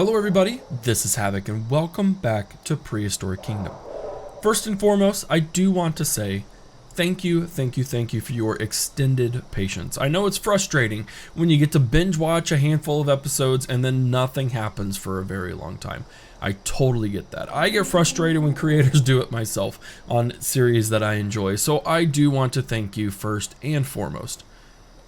Hello everybody, this is Havoc and welcome back to Prehistoric Kingdom. First and foremost, I do want to say thank you for your extended patience. I know it's frustrating when you get to binge watch a handful of episodes and then nothing happens for a very long time. I totally get that. I get frustrated when creators do it myself on series that I enjoy, so I do want to thank you first and foremost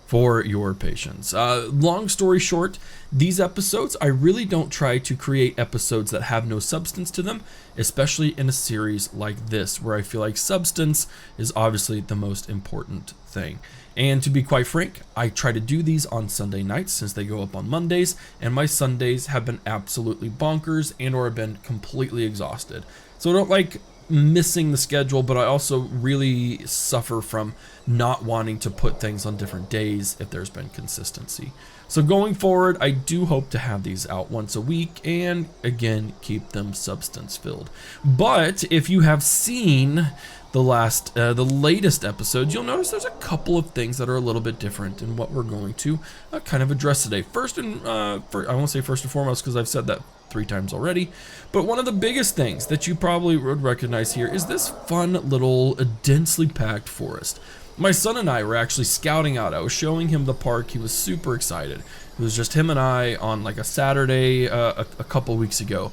for your patience. Long story short, these episodes, I really don't try to create episodes that have no substance to them, especially in a series like this, where I feel like substance is obviously the most important thing. And to be quite frank, I try to do these on Sunday nights since they go up on Mondays, and my Sundays have been absolutely bonkers and or have been completely exhausted. So I don't like missing the schedule, but I also really suffer from not wanting to put things on different days if there's been consistency. So going forward, I do hope to have these out once a week and again keep them substance filled. But if you have seen the latest episodes, you'll notice there's a couple of things that are a little bit different in what we're going to kind of address today. I won't say first and foremost because I've said that 3 times already, but one of the biggest things that you probably would recognize here is this fun little densely packed forest. My son and I were actually scouting out. I was showing him the park. He was super excited. It was just him and I on like a Saturday a couple weeks ago.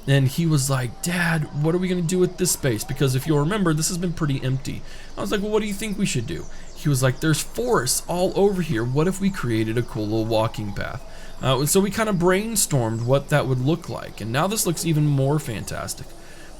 And he was like, "Dad, what are we gonna do with this space? Because if you'll remember, this has been pretty empty." I was like, "Well, what do you think we should do?" He was like, "There's forests all over here. What if we created a cool little walking path?" So we kind of brainstormed what that would look like. And now this looks even more fantastic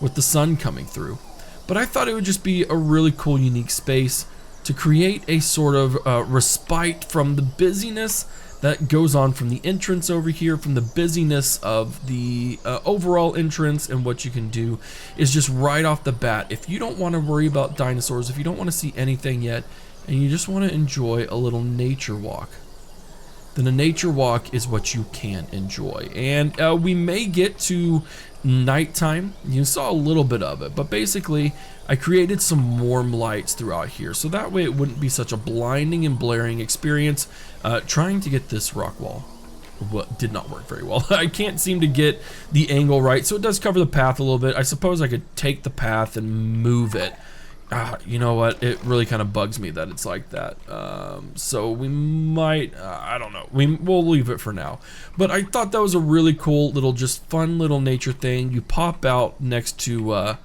with the sun coming through. But I thought it would just be a really cool, unique space to create a sort of respite from the busyness that goes on from the entrance over here, from the busyness of the overall entrance. And what you can do is just right off the bat, if you don't want to worry about dinosaurs, if you don't want to see anything yet, and you just want to enjoy a little nature walk, then a nature walk is what you can enjoy. And we may get to nighttime. You saw a little bit of it, but basically I created some warm lights throughout here, so that way it wouldn't be such a blinding and blaring experience. Trying to get this rock wall did not work very well. I can't seem to get the angle right, so it does cover the path a little bit. I suppose I could take the path and move it. You know what, it really kind of bugs me that it's like that. So we might, I don't know, we'll leave it for now. But I thought that was a really cool little, just fun little nature thing. You pop out next to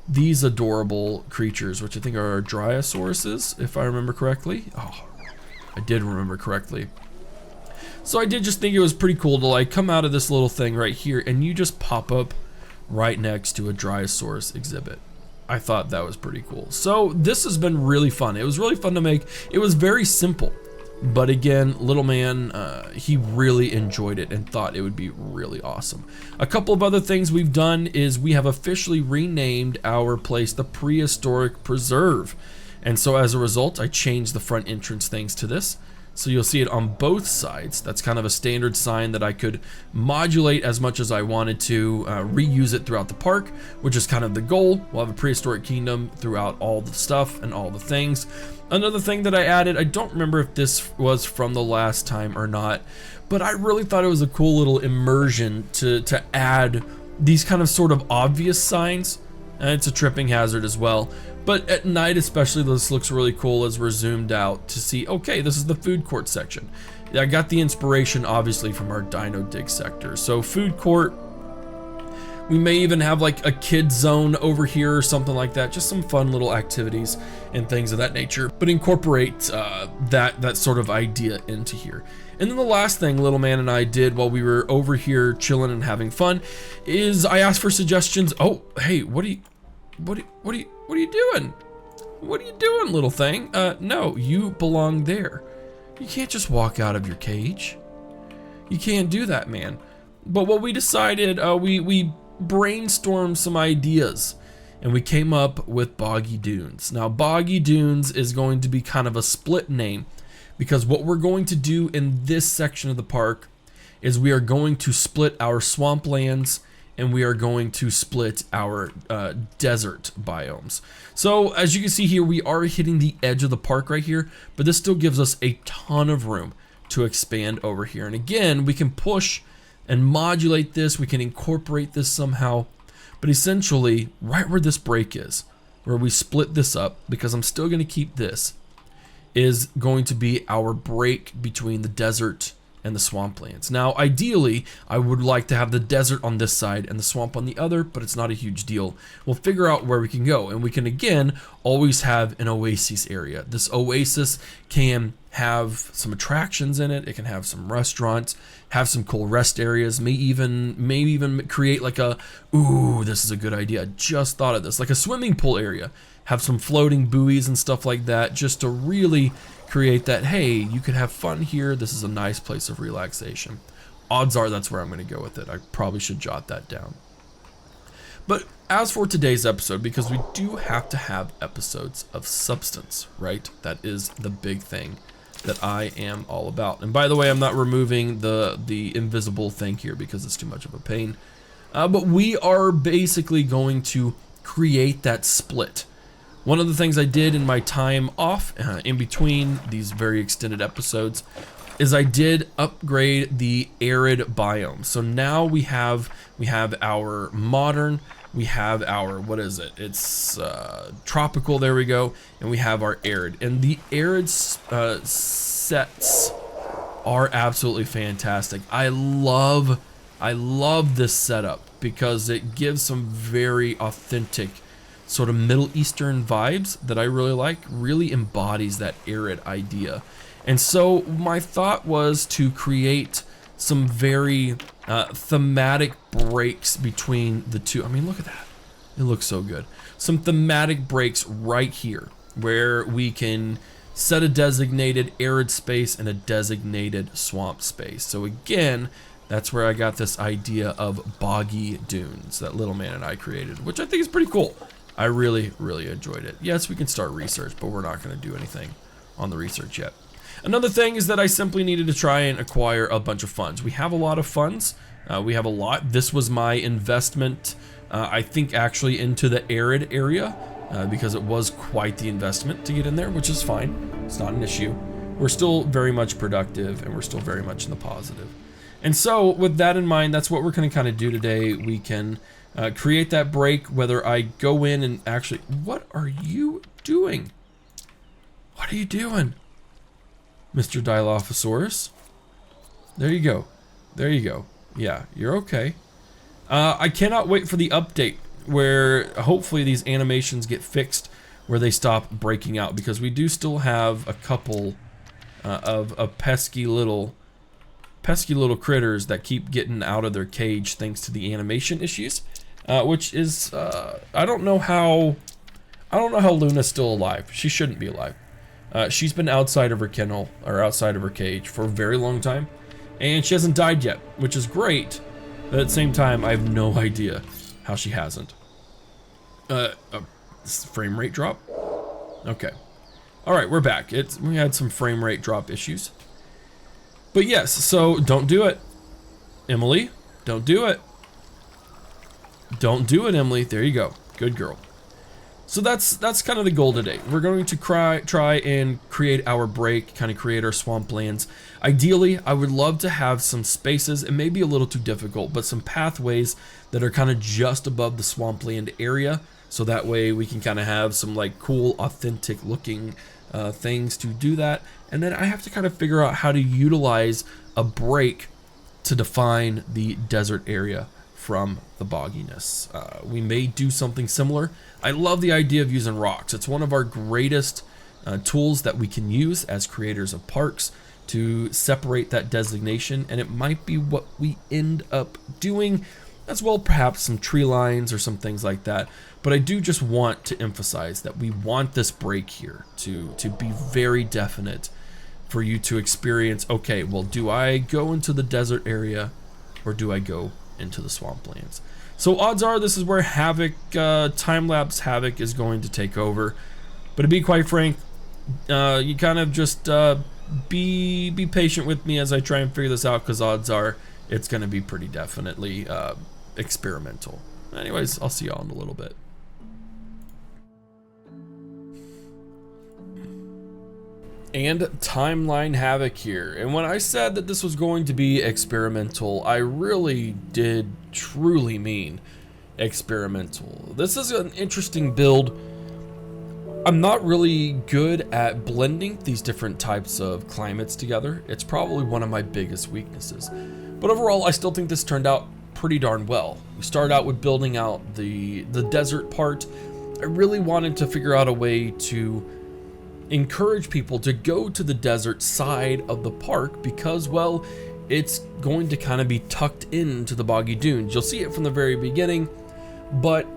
these adorable creatures, which I think are Dryasauruses, if I remember correctly. Oh, I did remember correctly. So I did just think it was pretty cool to like come out of this little thing right here and you just pop up right next to a Dryosaurus exhibit. I thought that was pretty cool. So this has been really fun. It was really fun to make. It was very simple, but again, little man, he really enjoyed it and thought it would be really awesome. A couple of other things we've done is we have officially renamed our place the Prehistoric Preserve. And so as a result, I changed the front entrance things to this. So you'll see it on both sides. That's kind of a standard sign that I could modulate as much as I wanted to, reuse it throughout the park, which is kind of the goal. We'll have a Prehistoric Kingdom throughout all the stuff and all the things. Another thing that I added, I don't remember if this was from the last time or not, but I really thought it was a cool little immersion to add these kind of sort of obvious signs. And it's a tripping hazard as well. But at night especially, this looks really cool as we're zoomed out to see, okay, this is the food court section. I got the inspiration obviously from our Dino Dig sector. So food court, we may even have like a kid zone over here or something like that. Just some fun little activities and things of that nature, but incorporate that sort of idea into here. And then the last thing little man and I did while we were over here chilling and having fun is I asked for suggestions. Oh, hey, what are you doing? What are you doing, little thing? No, you belong there. You can't just walk out of your cage. You can't do that, man. But what we decided, we brainstormed some ideas and we came up with Boggy Dunes. Now, Boggy Dunes is going to be kind of a split name because what we're going to do in this section of the park is we are going to split our swamplands and we are going to split our desert biomes. So as you can see here, we are hitting the edge of the park right here, but this still gives us a ton of room to expand over here. And again, we can push and modulate this. We can incorporate this somehow. But essentially, right where this break is, where we split this up, because I'm still going to keep this, is going to be our break between the desert and the swamplands. Now, ideally, I would like to have the desert on this side and the swamp on the other, but it's not a huge deal. We'll figure out where we can go, and we can, again, always have an oasis area. This oasis can have some attractions in it. It can have some restaurants, have some cool rest areas, maybe even create like a, ooh, this is a good idea. I just thought of this, like a swimming pool area. Have some floating buoys and stuff like that, just to really create that, hey, you could have fun here. This is a nice place of relaxation. Odds are that's where I'm going to go with it. I probably should jot that down. But as for today's episode, because we do have to have episodes of substance, right? That is the big thing that I am all about. And by the way, I'm not removing the invisible thing here because it's too much of a pain. But we are basically going to create that split. One of the things I did in my time off, in between these very extended episodes, is I did upgrade the Arid Biome. So now we have our modern, we have our, what is it? It's tropical, there we go, and we have our arid. And the arid sets are absolutely fantastic. I love this setup because it gives some very authentic sort of Middle Eastern vibes that I really like, really embodies that arid idea. And so my thought was to create some very thematic breaks between the two. I mean, look at that. It looks so good. Some thematic breaks right here where we can set a designated arid space and a designated swamp space. So again, that's where I got this idea of boggy dunes that Little Man and I created, which I think is pretty cool. I really, really enjoyed it. Yes, we can start research, but we're not going to do anything on the research yet. Another thing is that I simply needed to try and acquire a bunch of funds. We have a lot of funds. We have a lot. This was my investment, I think, actually into the arid area, because it was quite the investment to get in there, which is fine. It's not an issue. We're still very much productive, and we're still very much in the positive. And so with that in mind, that's what we're going to kind of do today. We can create that break, whether I go in and actually, what are you doing? What are you doing, Mr. Dilophosaurus? There you go. There you go. Yeah, you're okay. I cannot wait for the update where hopefully these animations get fixed where they stop breaking out, because we do still have a couple of pesky little critters that keep getting out of their cage thanks to the animation issues, which is I don't know how Luna's still alive. She shouldn't be alive. She's been outside of her kennel, or outside of her cage, for a very long time, and she hasn't died yet, which is great, but at the same time I have no idea how she hasn't. Frame rate drop? Okay. Alright, we're back. We had some frame rate drop issues. But yes, so don't do it. Emily, don't do it. Don't do it, Emily. There you go. Good girl. So that's kind of the goal today. We're going to try and create our break, kind of create our swamplands. Ideally, I would love to have some spaces. It may be a little too difficult, but some pathways that are kind of just above the swampland area. So that way we can kind of have some like cool, authentic looking things to do that. And then I have to kind of figure out how to utilize a break to define the desert area from the bogginess. We may do something similar. I love the idea of using rocks. It's one of our greatest tools that we can use as creators of parks to separate that designation, and it might be what we end up doing, as well perhaps some tree lines or some things like that. But I do just want to emphasize that we want this break here to be very definite for you to experience, okay, well, do I go into the desert area or do I go into the swamplands? So odds are this is where Havoc, Timelapse Havoc is going to take over. But to be quite frank, you kind of just be patient with me as I try and figure this out, because odds are it's going to be pretty definitely experimental. Anyways, I'll see y'all in a little bit. And Timeline Havoc here. And when I said that this was going to be experimental, I really did truly mean experimental. This is an interesting build. I'm not really good at blending these different types of climates together. It's probably one of my biggest weaknesses. But overall, I still think this turned out pretty darn well. We started out with building out the desert part. I really wanted to figure out a way to encourage people to go to the desert side of the park because, well, it's going to kind of be tucked into the boggy dunes. You'll see it from the very beginning, but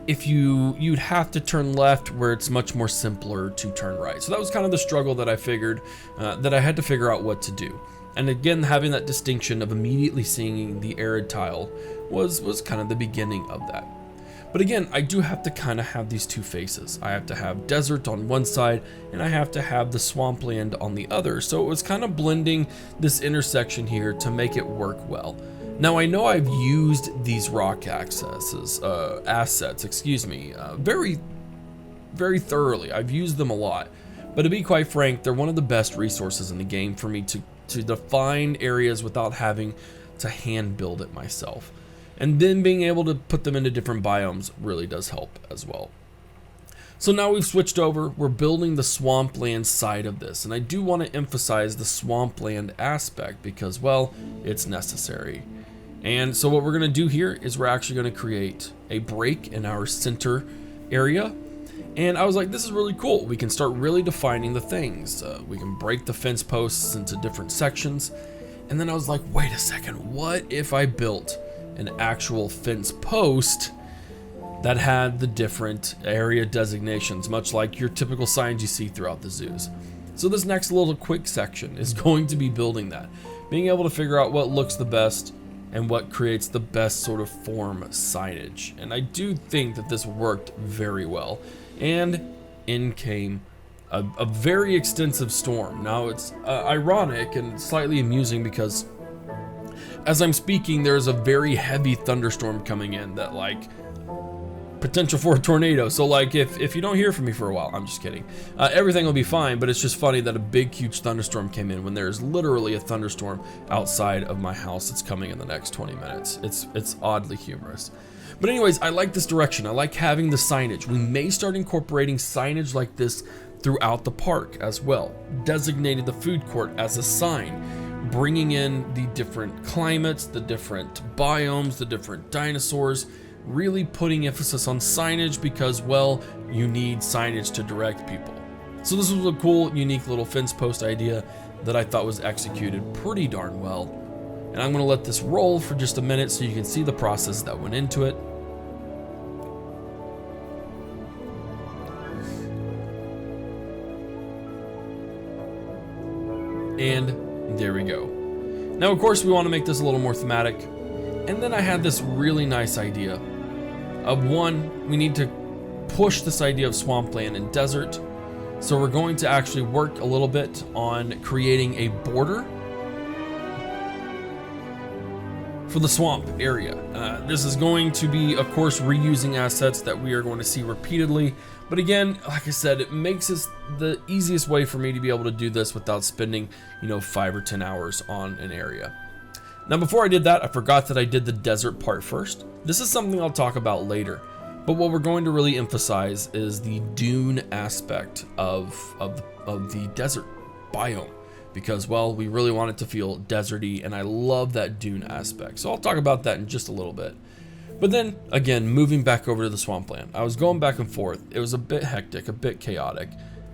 if you'd have to turn left where it's much more simpler to turn right. So that was kind of the struggle that I figured that I had to figure out what to do. And again, having that distinction of immediately seeing the arid tile was kind of the beginning of that. But again, I do have to kind of have these two faces. I have to have desert on one side and I have to have the swampland on the other. So it was kind of blending this intersection here to make it work well. Now I know I've used these rock assets, very, very thoroughly. I've used them a lot. But to be quite frank, they're one of the best resources in the game for me to define areas without having to hand build it myself. And then being able to put them into different biomes really does help as well. So now we've switched over, we're building the swampland side of this. And I do want to emphasize the swampland aspect because, well, it's necessary. And so what we're gonna do here is we're actually gonna create a break in our center area. And I was like, this is really cool. We can start really defining the things. We can break the fence posts into different sections. And then I was like, wait a second, what if I built an actual fence post that had the different area designations, much like your typical signs you see throughout the zoos. So this next little quick section is going to be building that, being able to figure out what looks the best and what creates the best sort of form signage. And I do think that this worked very well. And in came a very extensive storm. Now it's ironic and slightly amusing because as I'm speaking, there's a very heavy thunderstorm coming in that, like, potential for a tornado. So like if you don't hear from me for a while, I'm just kidding. Everything will be fine, but it's just funny that a big, huge thunderstorm came in when there's literally a thunderstorm outside of my house that's coming in the next 20 minutes. It's oddly humorous. But anyways, I like this direction. I like having the signage. We may start incorporating signage like this throughout the park as well. Designated the food court as a sign, bringing in the different climates, the different biomes, the different dinosaurs, really putting emphasis on signage because, well, you need signage to direct people. So this was a cool, unique little fence post idea that I thought was executed pretty darn well. And I'm gonna let this roll for just a minute so you can see the process that went into it. And there we go. Now, of course, we want to make this a little more thematic. And then I had this really nice idea of, one, we need to push this idea of swampland and desert. So we're going to actually work a little bit on creating a border for the swamp area. This is going to be, of course, reusing assets that we are going to see repeatedly. But again, like I said, it makes this the easiest way for me to be able to do this without spending, 5 or 10 hours on an area. Now, before I did that, I forgot that I did the desert part first. This is something I'll talk about later. But what we're going to really emphasize is the dune aspect of the desert biome. Because, well, we really want it to feel deserty, and I love that dune aspect. So I'll talk about that in just a little bit. But then, again, moving back over to the swampland. I was going back and forth. It was a bit hectic, a bit chaotic.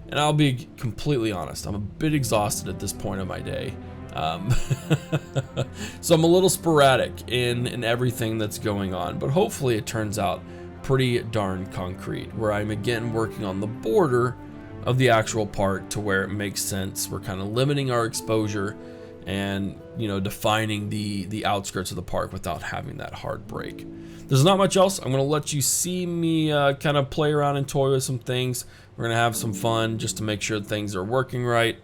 And I'll be completely honest, I'm a bit exhausted at this point of my day. So I'm a little sporadic in everything that's going on. But hopefully it turns out pretty darn concrete, where I'm again working on the border of the actual park to where it makes sense. We're kind of limiting our exposure and defining the outskirts of the park without having that hard break. There's not much else. I'm gonna let you see me kind of play around and toy with some things. We're gonna have some fun just to make sure things are working right.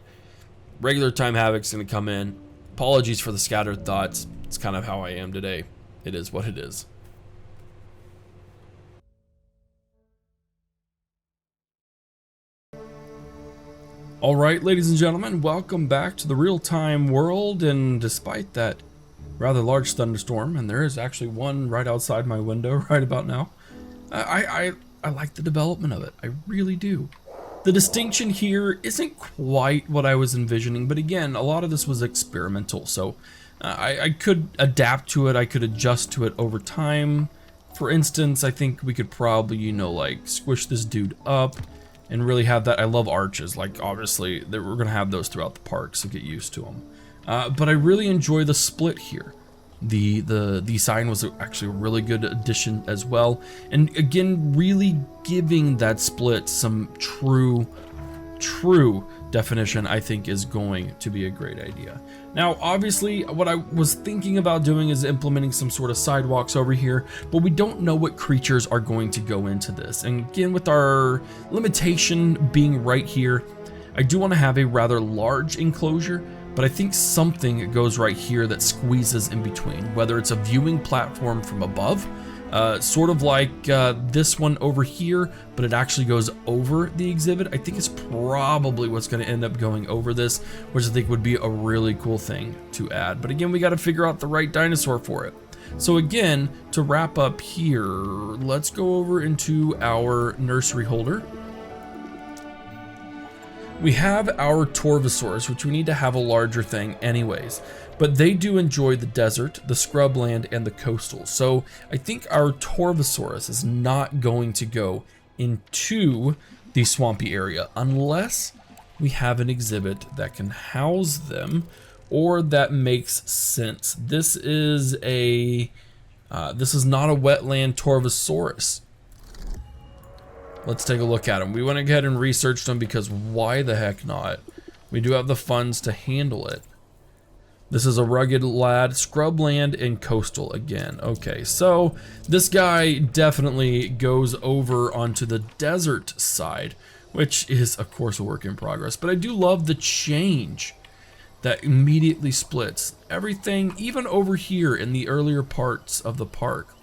Regular time Havoc's gonna come in. Apologies for the scattered thoughts. It's kind of how I am today. It is what it is. Alright, ladies and gentlemen, welcome back to the real-time world, and despite that rather large thunderstorm, and there is actually one right outside my window right about now, I like the development of it. I really do. The distinction here isn't quite what I was envisioning, but again, a lot of this was experimental, so I could adapt to it, I could adjust to it over time. For instance, I think we could probably, you know, like squish this dude up and really have that. I love arches, like obviously we're gonna have those throughout the park, so get used to them. But I really enjoy the split here. The sign was actually a really good addition as well, and again, really giving that split some true definition, I think is going to be a great idea. Now, obviously, what I was thinking about doing is implementing some sort of sidewalks over here, but we don't know what creatures are going to go into this. And again, with our limitation being right here, I do want to have a rather large enclosure, but I think something goes right here that squeezes in between, whether it's a viewing platform from above, sort of like this one over here, but it actually goes over the exhibit. I think it's probably what's going to end up going over this, which I think would be a really cool thing to add. But again, we got to figure out the right dinosaur for it. So again, to wrap up here, let's go over into our nursery holder. We have our Torvosaurus, which we need to have a larger thing anyways, but they do enjoy the desert, the scrubland, and the coastal. So I think our Torvosaurus is not going to go into the swampy area unless we have an exhibit that can house them or that makes sense. This is not a wetland Torvosaurus. Let's take a look at them. We went ahead and researched them because why the heck not? We do have the funds to handle it. This is a rugged lad, scrubland, and coastal again. Okay, so this guy definitely goes over onto the desert side, which is, of course, a work in progress. But I do love the change that immediately splits. Everything, even over here in the earlier parts of the park,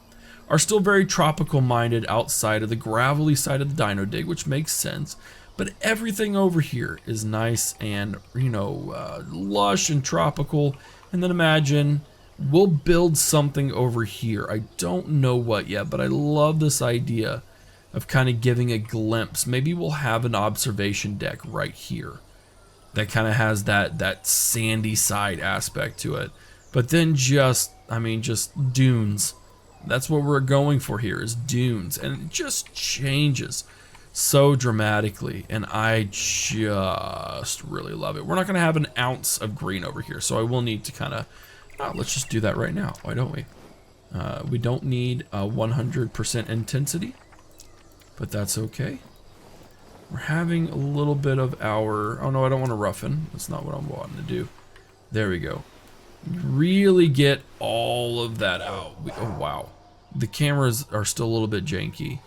are still very tropical minded outside of the gravelly side of the Dino Dig, which makes sense. But everything over here is nice and, you know, lush and tropical. And then imagine we'll build something over here. I don't know what yet, but I love this idea of kind of giving a glimpse. Maybe we'll have an observation deck right here that kind of has that sandy side aspect to it. But then just dunes. That's what we're going for here, is dunes, and it just changes so dramatically, and I just really love it. We're not going to have an ounce of green over here, so I will need to kind of, let's just do that right now. Why don't we? We don't need 100% intensity, but that's okay. We're having a little bit of our, oh no, I don't want to roughen. That's not what I'm wanting to do. There we go. Really get all of that out. Oh wow, the cameras are still a little bit janky,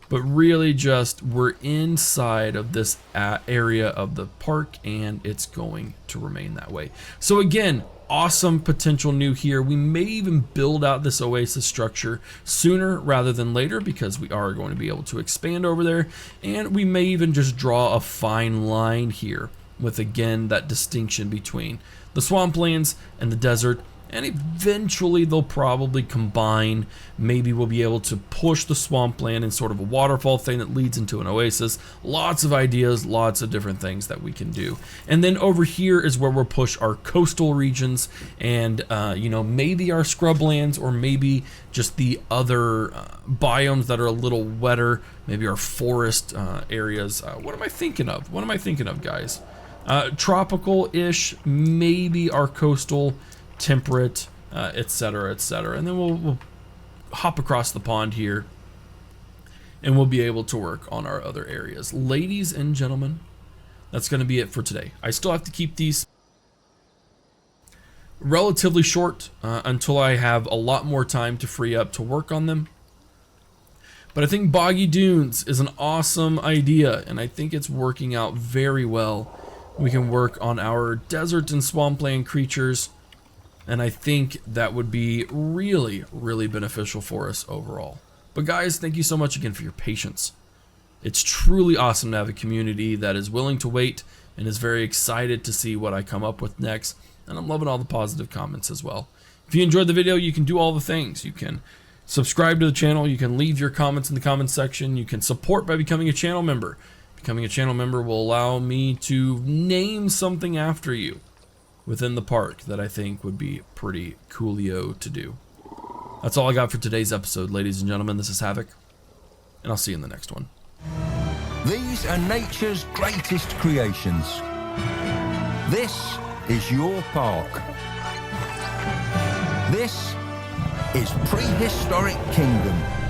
but really just we're inside of this area of the park, and it's going to remain that way. So again, awesome potential new here. We may even build out this oasis structure sooner rather than later, because we are going to be able to expand over there, and we may even just draw a fine line here with, again, that distinction between the swamplands and the desert, and eventually they'll probably combine. Maybe we'll be able to push the swampland in sort of a waterfall thing that leads into an oasis. Lots of ideas, lots of different things that we can do. And then over here is where we'll push our coastal regions and, you know, maybe our scrublands, or maybe just the other biomes that are a little wetter, maybe our forest areas. What am I thinking of? What am I thinking of, guys? Tropical-ish, maybe our coastal, temperate, etc., etc. And then we'll hop across the pond here, and we'll be able to work on our other areas. Ladies and gentlemen, that's going to be it for today. I still have to keep these relatively short until I have a lot more time to free up to work on them. But I think Boggy Dunes is an awesome idea, and I think it's working out very well. We can work on our desert and swampland creatures, and I think that would be really, really beneficial for us overall. But guys, thank you so much again for your patience. It's truly awesome to have a community that is willing to wait and is very excited to see what I come up with next. And I'm loving all the positive comments as well. If you enjoyed the video, you can do all the things. You can subscribe to the channel. You can leave your comments in the comments section. You can support by becoming a channel member. Becoming a channel member will allow me to name something after you within the park that I think would be pretty coolio to do. That's all I got for today's episode, ladies and gentlemen. This is Havoc, and I'll see you in the next one. These are nature's greatest creations. This is your park. This is Prehistoric Kingdom.